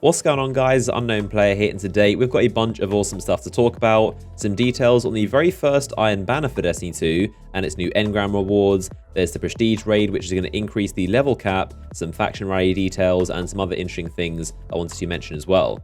What's going on, guys? Unknown Player here, and today we've got a bunch of awesome stuff to talk about. Some details on the very first Iron Banner for Destiny 2 and its new Engram rewards. There's the Prestige raid, which is going to increase the level cap, some faction rally details, and some other interesting things I wanted to mention as well.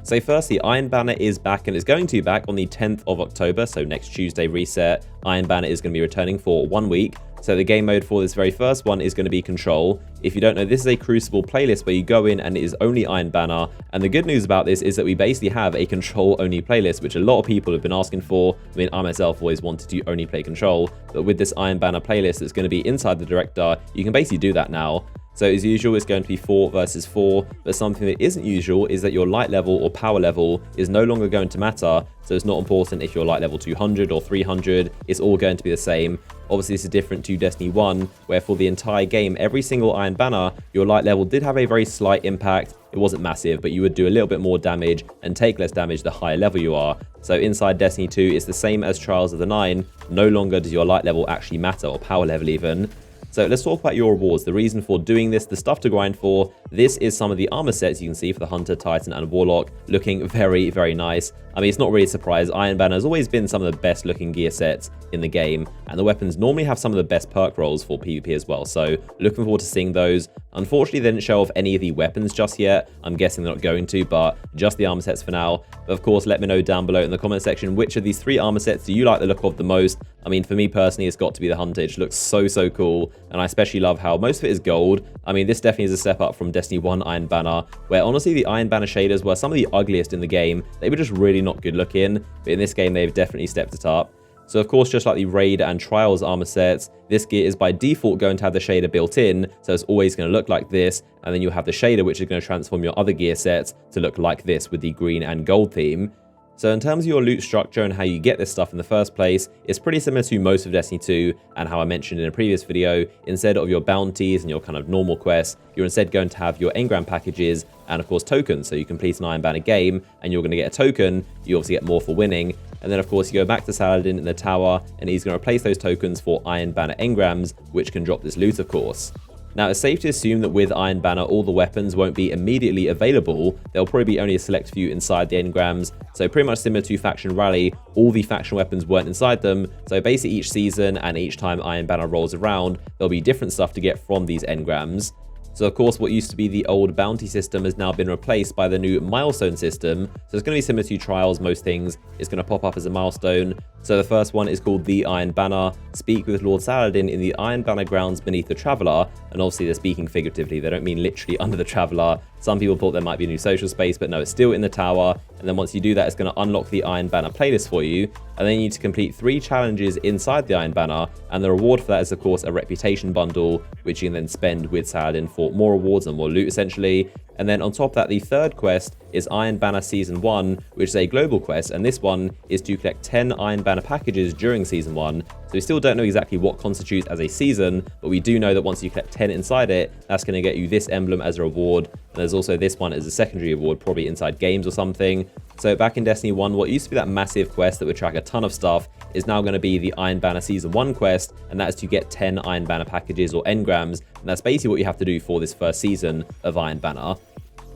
So firstly, Iron Banner is back, and it's going to be back on the 10th of October, so next Tuesday reset. Iron Banner is going to be returning for 1 week. So the game mode for this very first one is going to be Control. If you don't know, this is a Crucible playlist where you go in and it is only Iron Banner. And the good news about this is that we basically have a Control-only playlist, which a lot of people have been asking for. I mean, I myself always wanted to only play Control, but with this Iron Banner playlist that's going to be inside the Director, you can basically do that now. So as usual, it's going to be 4 versus 4, but something that isn't usual is that your light level or power level is no longer going to matter. So it's not important if you're light level 200 or 300, it's all going to be the same. Obviously, this is different to Destiny 1, where for the entire game, every single Iron Banner, your light level did have a very slight impact. It wasn't massive, but you would do a little bit more damage and take less damage the higher level you are. So inside Destiny 2, it's the same as Trials of the 9. No longer does your light level actually matter, or power level even. So let's talk about your rewards, the reason for doing this, the stuff to grind for. This is some of the armor sets you can see for the Hunter, Titan, and Warlock, looking very, very nice. I mean, it's not really a surprise. Iron Banner has always been some of the best looking gear sets in the game, and the weapons normally have some of the best perk rolls for PvP as well. So looking forward to seeing those. Unfortunately, they didn't show off any of the weapons just yet. I'm guessing they're not going to, but just the armor sets for now. But of course, let me know down below in the comment section, which of these 3 armor sets do you like the look of the most? I mean, for me personally, it's got to be the Hunter. It looks so, so cool. And I especially love how most of it is gold. I mean, this definitely is a step up from Destiny 1 Iron Banner, where honestly, the Iron Banner shaders were some of the ugliest in the game. They were just really not good looking. But in this game, they've definitely stepped it up. So of course, just like the Raid and Trials armor sets, this gear is by default going to have the shader built in, so it's always going to look like this, and then you'll have the shader which is going to transform your other gear sets to look like this with the green and gold theme. So in terms of your loot structure and how you get this stuff in the first place, it's pretty similar to most of Destiny 2, and how I mentioned in a previous video, instead of your bounties and your kind of normal quests, you're instead going to have your engram packages and of course tokens. So you complete an Iron Banner game and you're going to get a token, you obviously get more for winning, and then of course you go back to Saladin in the tower and he's going to replace those tokens for Iron Banner engrams, which can drop this loot of course. Now, it's safe to assume that with Iron Banner, all the weapons won't be immediately available. There'll probably be only a select few inside the engrams. So pretty much similar to Faction Rally, all the faction weapons weren't inside them. So basically each season and each time Iron Banner rolls around, there'll be different stuff to get from these engrams. So of course, what used to be the old bounty system has now been replaced by the new milestone system. So it's going to be similar to Trials, most things. It's going to pop up as a milestone. So the first one is called the Iron Banner. Speak with Lord Saladin in the Iron Banner grounds beneath the Traveller. And obviously they're speaking figuratively. They don't mean literally under the Traveller. Some people thought there might be a new social space, but no, it's still in the tower. And then once you do that, it's going to unlock the Iron Banner playlist for you. And then you need to complete 3 challenges inside the Iron Banner. And the reward for that is, of course, a reputation bundle, which you can then spend with Saladin for more rewards and more loot, essentially. And then on top of that, the third quest is Iron Banner Season 1, which is a global quest. And this one is to collect 10 Iron Banner packages during Season 1. So we still don't know exactly what constitutes as a season, but we do know that once you collect 10 inside it, that's going to get you this emblem as a reward. And there's also this one as a secondary reward, probably inside games or something. So back in Destiny 1, what used to be that massive quest that would track a ton of stuff is now going to be the Iron Banner Season 1 quest, and that is to get 10 Iron Banner packages or engrams, and that's basically what you have to do for this first season of Iron Banner.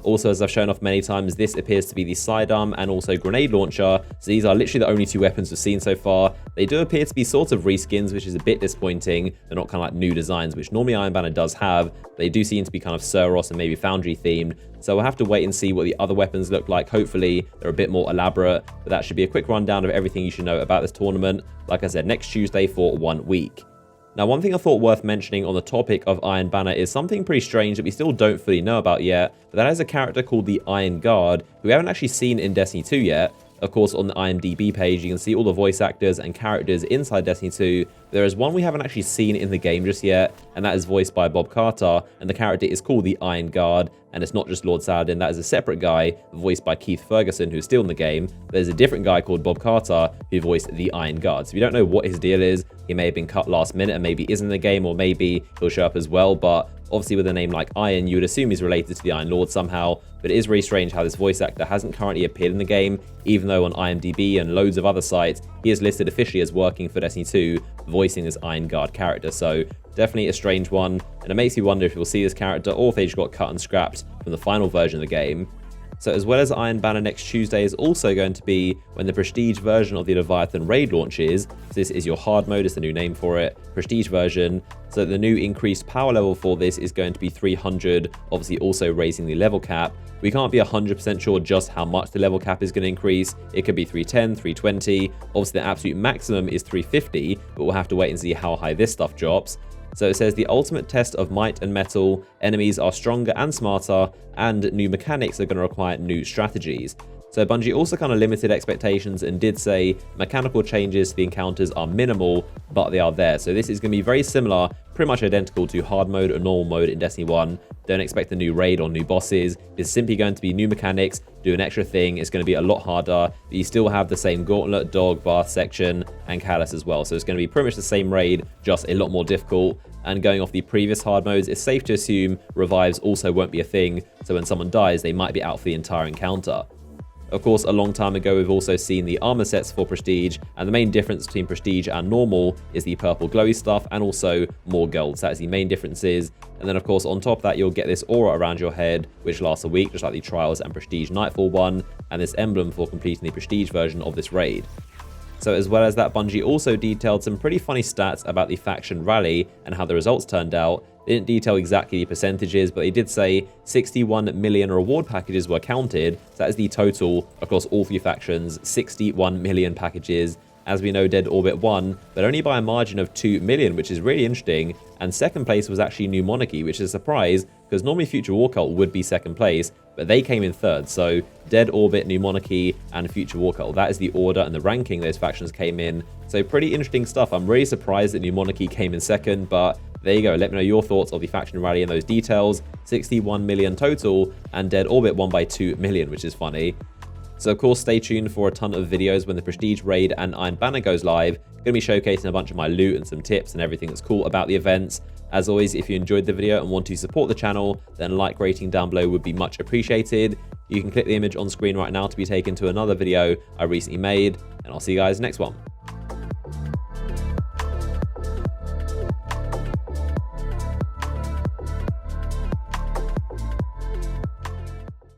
Also, as I've shown off many times, this appears to be the sidearm and also grenade launcher. So these are literally the only 2 weapons we've seen so far. They do appear to be sort of reskins, which is a bit disappointing. They're not kind of like new designs, which normally Iron Banner does have. They do seem to be kind of Suros and maybe Foundry themed. So we'll have to wait and see what the other weapons look like. Hopefully, they're a bit more elaborate. But that should be a quick rundown of everything you should know about this tournament. Like I said, next Tuesday for 1 week. Now, one thing I thought worth mentioning on the topic of Iron Banner is something pretty strange that we still don't fully know about yet, but that is a character called the Iron Guard, who we haven't actually seen in Destiny 2 yet. Of course, on the IMDb page, you can see all the voice actors and characters inside Destiny 2. There is one we haven't actually seen in the game just yet, and that is voiced by Bob Carter, and the character is called the Iron Guard, and it's not just Lord Saladin, that is a separate guy, voiced by Keith Ferguson, who's still in the game. There's a different guy called Bob Carter, who voiced the Iron Guard. So if you don't know what his deal is, he may have been cut last minute and maybe isn't in the game, or maybe he'll show up as well, but obviously with a name like Iron, you would assume he's related to the Iron Lord somehow, but it is really strange how this voice actor hasn't currently appeared in the game, even though on IMDb and loads of other sites, he is listed officially as working for Destiny 2, voicing this Iron Guard character. So definitely a strange one, and it makes you wonder if you'll see this character or if they just got cut and scrapped from the final version of the game. So as well as Iron Banner next Tuesday is also going to be when the Prestige version of the Leviathan raid launches. So this is your hard mode, is the new name for it, Prestige version. So the new increased power level for this is going to be 300, obviously also raising the level cap. We can't be 100% sure just how much the level cap is going to increase. It could be 310, 320. Obviously the absolute maximum is 350, but we'll have to wait and see how high this stuff drops. So it says the ultimate test of might and metal, enemies are stronger and smarter, and new mechanics are going to require new strategies. So Bungie also kind of limited expectations and did say mechanical changes to the encounters are minimal, but they are there. So this is going to be very similar, pretty much identical to hard mode or normal mode in Destiny 1. Don't expect a new raid or new bosses. It's simply going to be new mechanics, do an extra thing. It's going to be a lot harder, but you still have the same Gauntlet, Dog, Bath section, and Callus as well. So it's going to be pretty much the same raid, just a lot more difficult. And going off the previous hard modes, it's safe to assume revives also won't be a thing. So when someone dies, they might be out for the entire encounter. Of course, a long time ago, we've also seen the armor sets for Prestige, and the main difference between Prestige and normal is the purple glowy stuff and also more gold. So that is the main differences. And then, of course, on top of that, you'll get this aura around your head, which lasts a week, just like the Trials and Prestige Nightfall one, and this emblem for completing the Prestige version of this raid. So as well as that, Bungie also detailed some pretty funny stats about the faction rally and how the results turned out. They didn't detail exactly the percentages, but they did say 61 million reward packages were counted. So that is the total across all 3 factions, 61 million packages. As we know, Dead Orbit won, but only by a margin of 2 million, which is really interesting. And second place was actually New Monarchy, which is a surprise, because normally Future War Cult would be second place, but they came in third. So Dead Orbit, New Monarchy, and Future War Cult. That is the order and the ranking those factions came in. So pretty interesting stuff. I'm really surprised that New Monarchy came in second, but there you go. Let me know your thoughts of the faction rally and those details. 61 million total, and Dead Orbit won by 2 million, which is funny. So of course, stay tuned for a ton of videos when the Prestige Raid and Iron Banner goes live. Going to be showcasing a bunch of my loot and some tips and everything that's cool about the events. As always, if you enjoyed the video and want to support the channel, then a like rating down below would be much appreciated. You can click the image on screen right now to be taken to another video I recently made, and I'll see you guys next one.